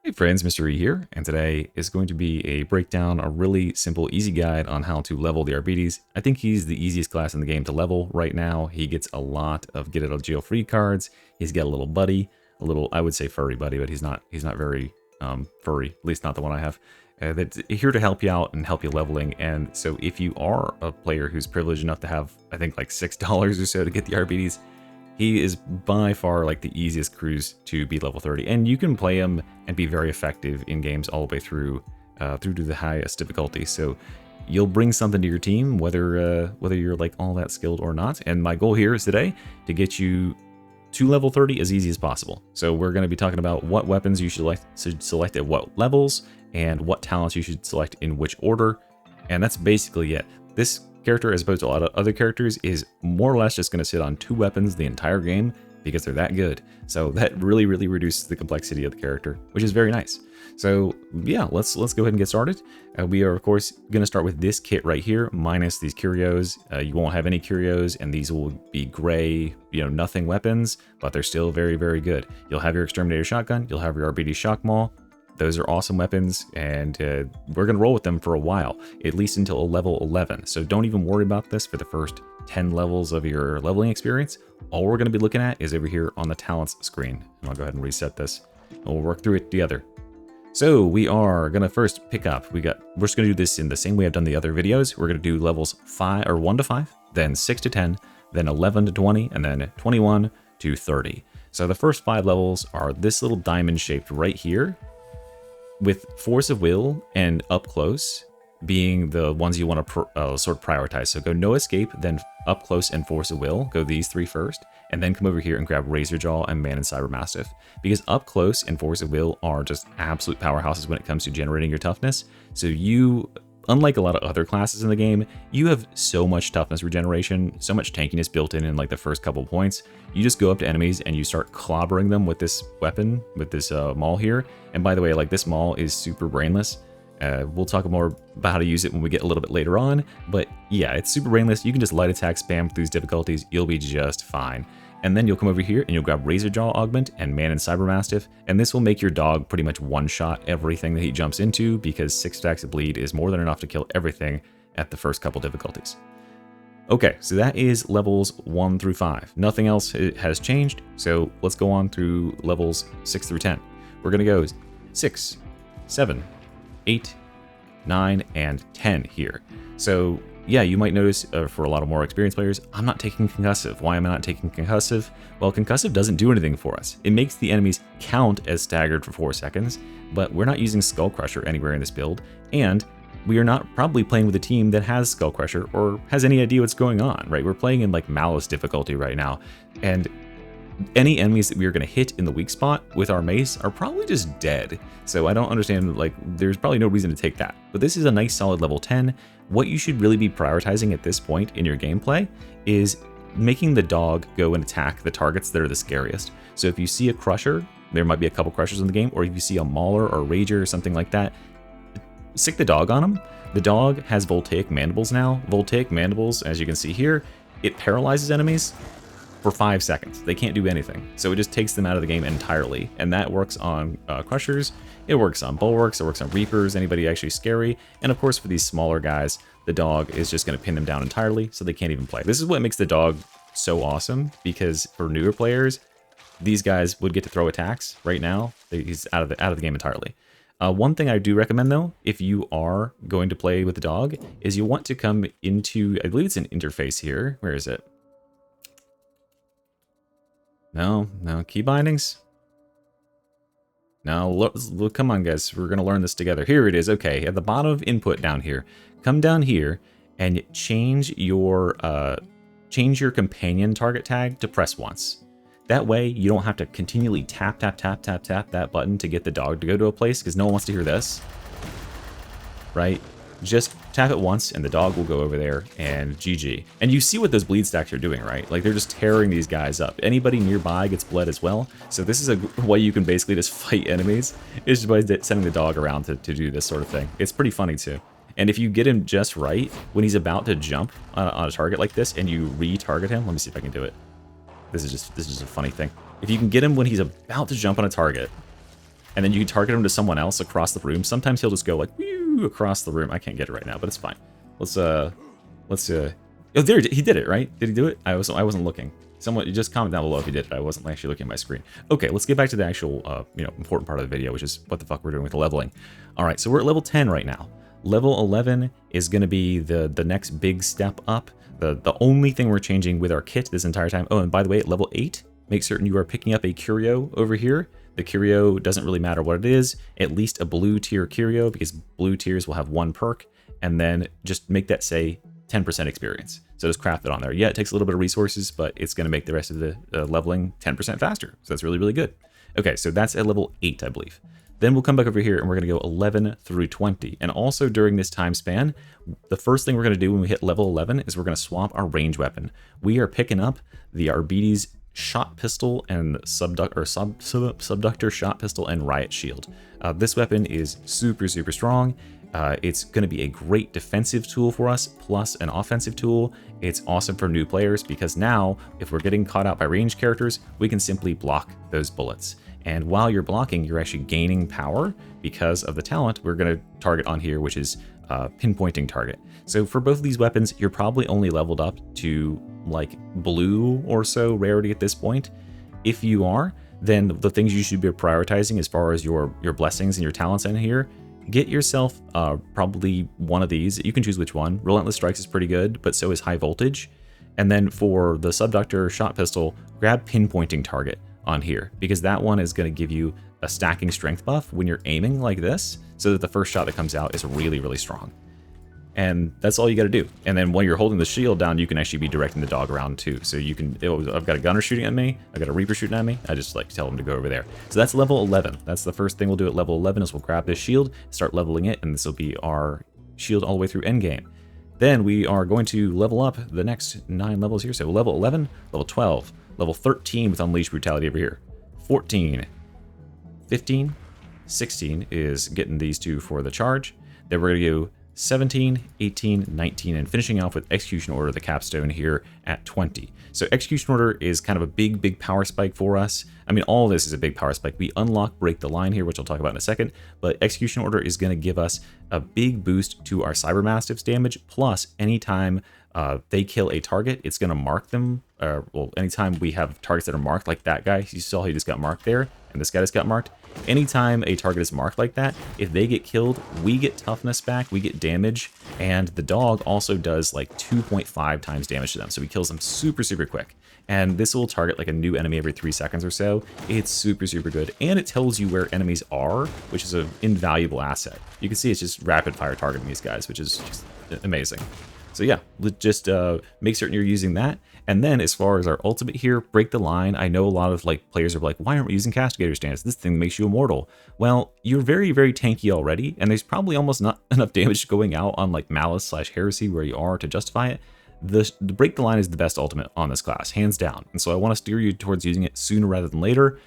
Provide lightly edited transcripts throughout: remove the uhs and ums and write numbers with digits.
Hey friends, Mr. E here, and today is going to be a breakdown, a really simple, easy guide on how to level the Arbites. I think he's the easiest class in the game to level right now. He gets a lot of get out of jail free cards. He's got a little buddy, a little, I would say furry buddy, but he's not very furry, at least not the one I have. That's here to help you out and help you leveling. And so if you are a player who's privileged enough to have, I think like $6 or so to get the Arbites, he is by far like the easiest cruise to be level 30, and you can play him and be very effective in games all the way through to the highest difficulty. So you'll bring something to your team, whether you're like all that skilled or not. And my goal here is today to get you to level 30 as easy as possible. So we're going to be talking about what weapons you should select at what levels and what talents you should select in which order. And that's basically it. This character, as opposed to a lot of other characters, is more or less just going to sit on 2 weapons the entire game because they're that good. So that really reduces the complexity of the character, which is very nice. So yeah, let's go ahead and get started. We are of course going to start with this kit right here, minus these curios. You won't have any curios, and these will be gray, nothing weapons, but they're still very good. You'll have your exterminator shotgun, you'll have your RBD shock maul. Those are awesome weapons, and we're going to roll with them for a while, at least until level 11. So don't even worry about this for the first 10 levels of your leveling experience. All we're going to be looking at is over here on the talents screen. And I'll go ahead and reset this, and we'll work through it together. So we are going to first pick up. We're just going to do this in the same way I've done the other videos. We're going to do levels 1 to 5, then 6 to 10, then 11 to 20, and then 21 to 30. So the first 5 levels are this little diamond shaped right here, with force of will and up close being the ones you want to sort of prioritize. So go no escape, then up close and force of will. Go these 3 first, and then come over here and grab Razor Jaw and Man and Cyber Mastiff, because up close and force of will are just absolute powerhouses when it comes to generating your toughness. So you, unlike a lot of other classes in the game, you have so much toughness regeneration, so much tankiness built in like the first couple points. You just go up to enemies and you start clobbering them with this weapon, with this maul here. And by the way, like, this maul is super brainless. We'll talk more about how to use it when we get a little bit later on. But yeah, it's super brainless. You can just light attack, spam through these difficulties. You'll be just fine. And then you'll come over here and you'll grab Razor Jaw Augment and Man and Cyber Mastiff, and this will make your dog pretty much one-shot everything that he jumps into, because 6 stacks of bleed is more than enough to kill everything at the first couple difficulties. Okay, so that is levels 1 through 5. Nothing else has changed, so let's go on through levels 6 through 10. We're going to go 6, 7, 8, 9, and 10 here. So yeah, you might notice for a lot of more experienced players, I'm not taking concussive. Why am I not taking concussive? Well, concussive doesn't do anything for us. It makes the enemies count as staggered for 4 seconds, but we're not using Skull Crusher anywhere in this build, and we are not probably playing with a team that has Skull Crusher or has any idea what's going on, right? We're playing in like Malice difficulty right now, and any enemies that we are going to hit in the weak spot with our mace are probably just dead. So I don't understand, like, there's probably no reason to take that. But this is a nice solid level 10. What you should really be prioritizing at this point in your gameplay is making the dog go and attack the targets that are the scariest. So if you see a crusher, there might be a couple crushers in the game, or if you see a mauler or a rager or something like that, stick the dog on him. The dog has voltaic mandibles now. Voltaic mandibles, as you can see here, it paralyzes enemies for 5 seconds. They can't do anything. So it just takes them out of the game entirely. And that works on crushers, it works on bulwarks, it works on reapers, anybody actually scary. And of course for these smaller guys, the dog is just going to pin them down entirely, so they can't even play. This is what makes the dog so awesome, because for newer players, these guys would get to throw attacks right now. He's out of the game entirely. One thing I do recommend though, if you are going to play with the dog, is you want to come into, I believe it's an interface here. Where is it? No, key bindings. No, look, come on guys, we're gonna learn this together. Here it is. Okay, at the bottom of input down here, come down here and change your companion target tag to press once. That way you don't have to continually tap that button to get the dog to go to a place, because no one wants to hear this, right? Just tap it once and the dog will go over there, and GG. And you see what those bleed stacks are doing, right? Like, they're just tearing these guys up. Anybody nearby gets bled as well. So this is a way you can basically just fight enemies, is just by sending the dog around to do this sort of thing. It's pretty funny too. And if you get him just right, when he's about to jump on a target like this and you re-target him, let me see if I can do it. This is just a funny thing. If you can get him when he's about to jump on a target, and then you can target him to someone else across the room. Sometimes he'll just go like whew, across the room. I can't get it right now, but it's fine. Let's oh, there he did it, right? Did he do it? I wasn't looking. Someone just comment down below if you did it. I wasn't actually looking at my screen. Okay, let's get back to the actual important part of the video, which is what the fuck we're doing with the leveling. All right, so we're at level 10 right now. Level 11 is going to be the next big step up. The only thing we're changing with our kit this entire time. Oh, and by the way, at level 8, make certain you are picking up a curio over here. The curio doesn't really matter what it is, at least a blue tier curio, because blue tiers will have 1 perk, and then just make that say 10% experience. So just craft it on there. Yeah, it takes a little bit of resources, but it's going to make the rest of the leveling 10% faster. So that's really, really good. Okay, so that's at level 8, I believe. Then we'll come back over here and we're going to go 11 through 20. And also during this time span, the first thing we're going to do when we hit level 11 is we're going to swap our range weapon. We are picking up the Arbites shot pistol and subductor shot pistol and riot shield. This weapon is super, super strong. It's going to be a great defensive tool for us, plus an offensive tool. It's awesome for new players because now, if we're getting caught out by ranged characters, we can simply block those bullets. And while you're blocking, you're actually gaining power because of the talent we're going to target on here, which is pinpointing target. So for both of these weapons, you're probably only leveled up to like blue or so rarity at this point. If you are, then the things you should be prioritizing as far as your blessings and your talents in here, get yourself probably one of these. You can choose which one. Relentless Strikes is pretty good, but so is High Voltage. And then for the Subductor Shot Pistol, grab Pinpointing Target on here, because that one is going to give you a stacking strength buff when you're aiming like this, so that the first shot that comes out is really, really strong. And that's all you got to do. And then when you're holding the shield down, you can actually be directing the dog around too. So you can, I've got a gunner shooting at me, I've got a reaper shooting at me, I just like tell him to go over there. So that's level 11. That's the first thing we'll do at level 11 is we'll grab this shield, start leveling it, and this will be our shield all the way through endgame. Then we are going to level up the next 9 levels here. So level 11, level 12, level 13 with Unleash Brutality over here, 14, 15, 16 is getting these two for the charge. Then we're going to go 17, 18, 19, and finishing off with Execution Order, the capstone here at 20. So Execution Order is kind of a big power spike for us. I mean, all of this is a big power spike. We unlock Break the Line here, which I'll talk about in a second, but Execution Order is going to give us a big boost to our Cybermastiff's damage, plus anytime they kill a target, it's going to mark them. Well, anytime we have targets that are marked, like that guy, you saw he just got marked there, and this guy just got marked. Anytime a target is marked like that, if they get killed, we get toughness back, we get damage, and the dog also does like 2.5 times damage to them, so he kills them super quick. And this will target like a new enemy every 3 seconds or so. It's super good, and it tells you where enemies are, which is an invaluable asset. You can see it's just rapid fire targeting these guys, which is just amazing. So yeah, just make certain you're using that. And then as far as our ultimate here, Break the Line, I know a lot of like players are like, why aren't we using Castigator stance? This thing makes you immortal. Well, you're very tanky already, and there's probably almost not enough damage going out on like Malice / Heresy where you are to justify it. The Break the Line is the best ultimate on this class, hands down. And so I want to steer you towards using it sooner rather than later.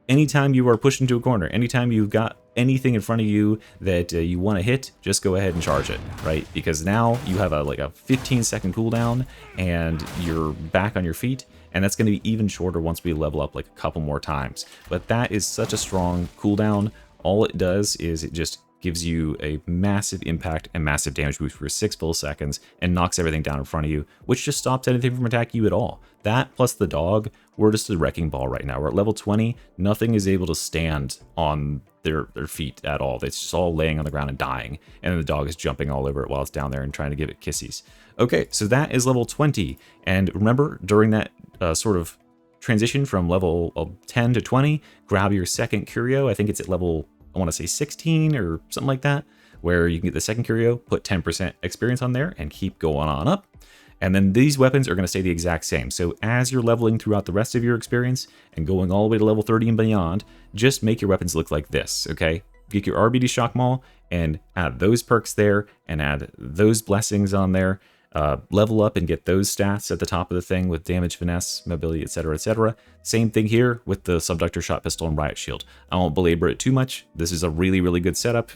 Anytime you are pushed into a corner, anytime you've got anything in front of you that you want to hit, just go ahead and charge it, right? Because now you have like a 15-second cooldown and you're back on your feet, and that's going to be even shorter once we level up like a couple more times. But that is such a strong cooldown. All it does is it just gives you a massive impact and massive damage boost for 6 full seconds and knocks everything down in front of you, which just stops anything from attacking you at all. That plus the dog, we're just a wrecking ball right now. We're at level 20. Nothing is able to stand on their feet at all. It's just all laying on the ground and dying. And then the dog is jumping all over it while it's down there and trying to give it kissies. Okay, so that is level 20. And remember, during that sort of transition from level 10 to 20, grab your second curio. I think it's at level, I want to say 16 or something like that, where you can get the second curio, put 10% experience on there, and keep going on up. And then these weapons are going to stay the exact same. So as you're leveling throughout the rest of your experience and going all the way to level 30 and beyond, just make your weapons look like this, okay? Get your RBD Shock Maul and add those perks there and add those blessings on there. Level up and get those stats at the top of the thing with damage, finesse, mobility, etc., etc. Same thing here with the Subductor Shot Pistol and Riot Shield. I won't belabor it too much. This is a really good setup.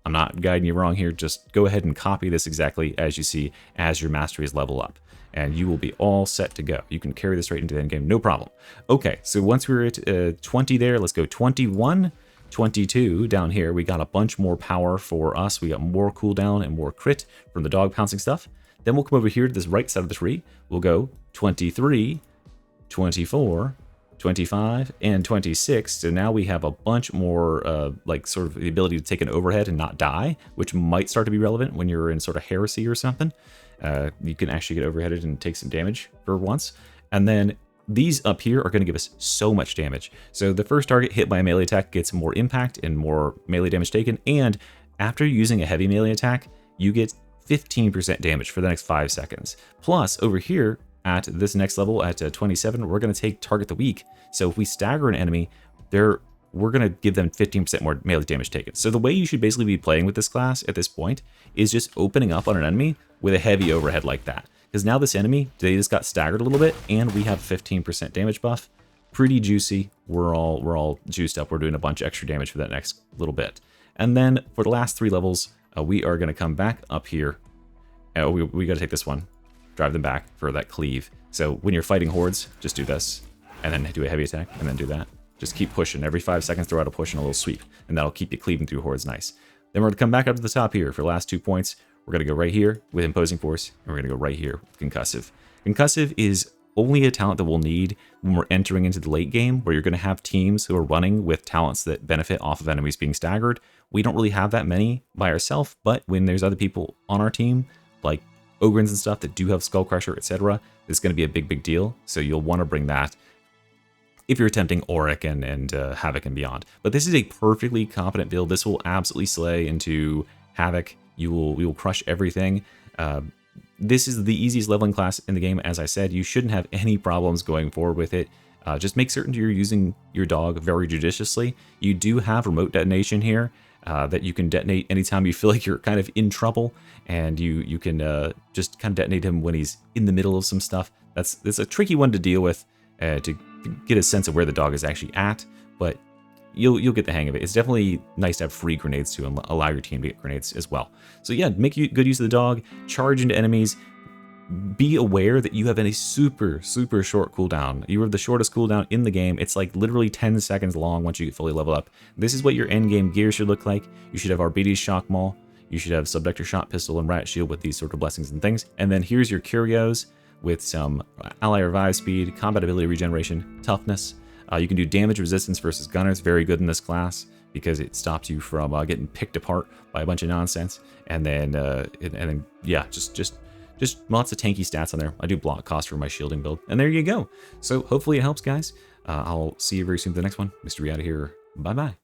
I'm not guiding you wrong here. Just go ahead and copy this exactly as you see as your masteries level up, and you will be all set to go. You can carry this right into the end game, no problem. Okay, so once we're at 20 there, let's go 21, 22 down here. We got a bunch more power for us. We got more cooldown and more crit from the dog pouncing stuff. Then we'll come over here to this right side of the tree. We'll go 23, 24, 25, and 26. So now we have a bunch more, like sort of the ability to take an overhead and not die, which might start to be relevant when you're in sort of heresy or something. You can actually get overheaded and take some damage for once. And then these up here are going to give us so much damage. So the first target hit by a melee attack gets more impact and more melee damage taken. And after using a heavy melee attack, you get 15% damage for the next 5 seconds. Plus, over here at this next level at 27, we're going to take target the weak. So if we stagger an enemy, we're going to give them 15% more melee damage taken. So the way you should basically be playing with this class at this point is just opening up on an enemy with a heavy overhead like that. Because now this enemy, they just got staggered a little bit, and we have 15% damage buff. Pretty juicy. We're all juiced up. We're doing a bunch of extra damage for that next little bit. And then for the last 3 levels, we are going to come back up here. We got to take this one. Drive them back for that cleave. So when you're fighting hordes, just do this. And then do a heavy attack, and then do that. Just keep pushing. Every 5 seconds, throw out a push and a little sweep. And that'll keep you cleaving through hordes nice. Then we're going to come back up to the top here for the last 2 points. We're going to go right here with Imposing Force, and we're going to go right here with Concussive. Concussive is only a talent that we'll need when we're entering into the late game, where you're going to have teams who are running with talents that benefit off of enemies being staggered. We don't really have that many by ourselves, but when there's other people on our team, like Ogrins and stuff that do have Skull Crusher, etc., it's going to be a big deal. So you'll want to bring that if you're attempting Auric and Havoc and beyond. But this is a perfectly competent build. This will absolutely slay into Havoc. You will crush everything. This is the easiest leveling class in the game. As I said, you shouldn't have any problems going forward with it. Just make certain you're using your dog very judiciously. You do have remote detonation here that you can detonate anytime you feel like you're kind of in trouble, and you can just kind of detonate him when he's in the middle of some stuff. It's a tricky one to deal with to get a sense of where the dog is actually at, but you'll get the hang of it. It's definitely nice to have free grenades to allow your team to get grenades as well. So yeah, make good use of the dog, charge into enemies, be aware that you have a super short cooldown. You have the shortest cooldown in the game. It's like literally 10 seconds long once you get fully leveled up. This is what your endgame gear should look like. You should have Arbites Shock Maul. You should have Subductor Shot Pistol and Riot Shield with these sort of blessings and things. And then here's your curios with some ally revive speed, combat ability regeneration, toughness. You can do damage resistance versus gunners, very good in this class because it stops you from getting picked apart by a bunch of nonsense. And then yeah, just lots of tanky stats on there. I do block cost for my shielding build, and there you go. So hopefully it helps, guys. I'll see you very soon for the next one. Mr. Ree out of here. Bye bye.